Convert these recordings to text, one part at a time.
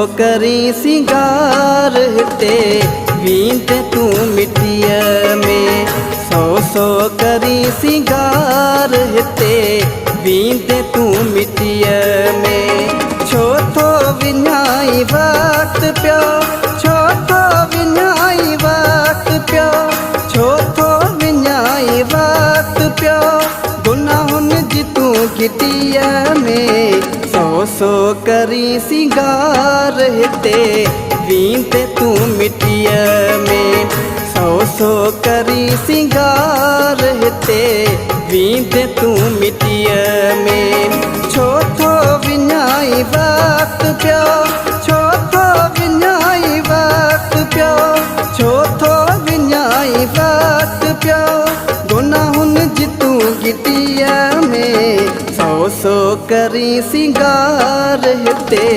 करी सिंगार हिते वींदे तू मिट्टीअ में। सौ करी सिंगार हिते वींदे तू मिट्टीअ में। छो थो विञाई वक़्त पियो, छो थो विञाई वक़्त पियो, छो थो विञाई वक़्त पियो गुनाहुनि जी तूं घिटीअ में। सौ करी सिंगार हिते वींदे तू मिट्टीअ में। सौ करी सिंगार हिते वींदे तू मिट्टीअ में। छो थो विञाई वक़्त पियो, छो थो विञाई वक़्त पियो, छो थो विञाई वक़्त पियो गुनाहुनि जी तूं घिटीअ में। सौ करी सिंगार हिते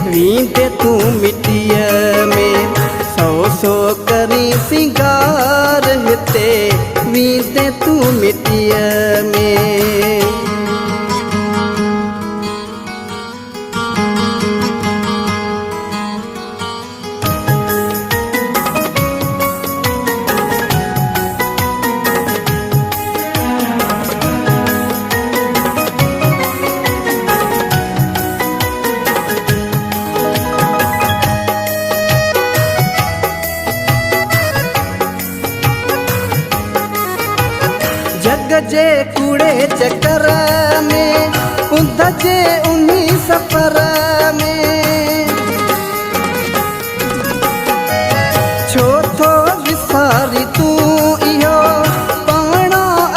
वींदे तू मिट्टीअ में। सौ करी सिंगार हिते वींदे तू मिट्टीअ में। जग जे कूड़े चक्कर में उलझे उन्हीं सफ़र में। छो थो विसारी तूं इहो पाण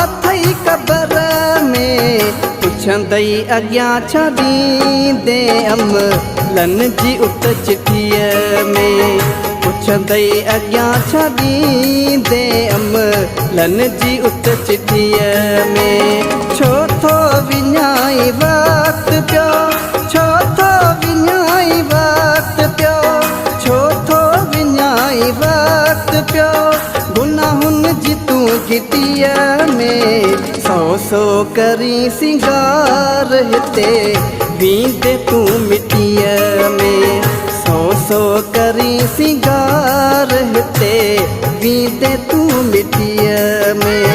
अथई क़बर में। पुछंदई अॻियां छा ॾींदे अमलनि जी उत चिठीअ में। पुछंदई अॻियां छा ॾींदे अमलनि जी उत चिठीअ में। छो थो विञाई वक़्त पियो, छो थो विञाई वक़्त पियो, छो थो विञाई वक़्त पियो गुनाहुनि जी तूं घिटीअ में। सौ करी सिंगार हिते वींदे तू मिट्टीअ में। सौ करी सिंगार हिते वींदे तू मिट्टीअ में।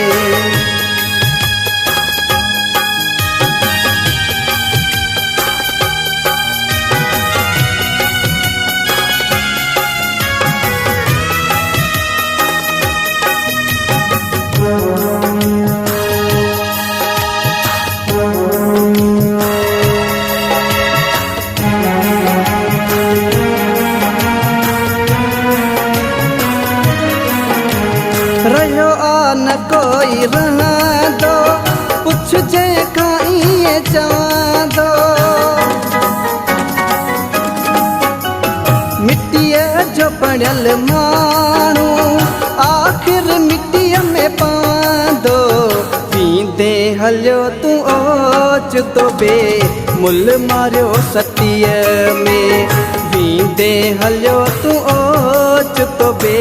रहियो आ न कोई रहंदो पुछजे खां ईअं चवंदो। मिट्टीअ जो पढ़ियल माण्हू आख़िर मिट्टीअ में पवंदो। वींदे हलियो तूं ओचितो बे मुल मारियो सतीअ में। वींदे हलियो तूं ओचितो बे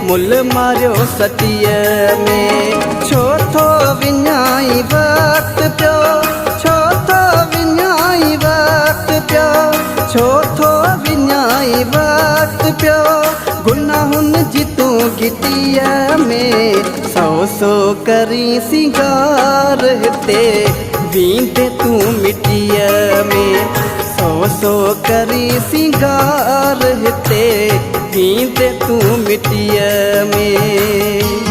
मुल मारियो सतीअ में। छो थो विञाई वक़्त पियो, छो थो विञाई वक़्त पियो, छो थो विञाई वक़्त पियो गुनाहुनि जी तूं घिटीअ में। सौ करी सिंगार हिते वींदे तू मिट्टीअ में। सौ करी सिंगार हिते वींदे तू मिट्टीअ में।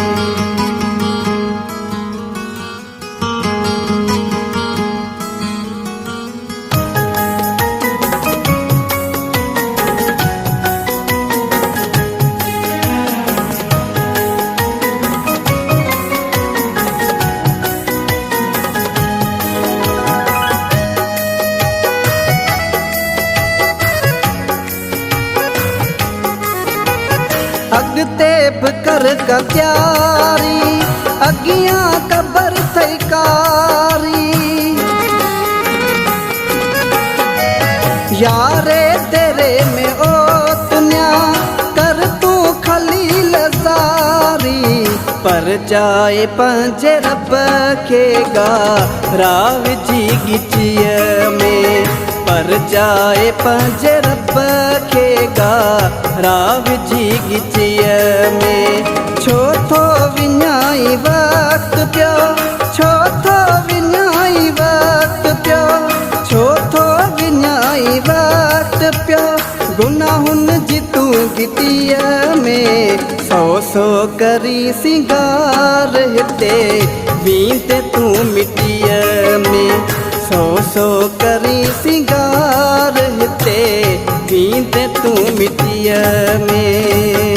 अॻिते बि कर का तयारी अॻियां क़बर थई कारी। यारे तेरे में ओ दुनिया कर तूं खलील ज़ारी। पर चाहे पंहिंजे रब खे ॻारा विझी गिचीअ में। पर जाए पंहिंजे रब खे गारा विझी गिचीअ में। छो थो विञाई वक़्तु पियो, छो थो विञाई वक़्तु पियो, छो थो विञाई वक़्तु पियो, गुनाहुनि जी तूं गिटीअ में। सौ सौ करी सिंगार हिते बींदे तूं मिटीअ में। सौ सौ करी सिंगार हिते बींदे तूं मिटीअ में।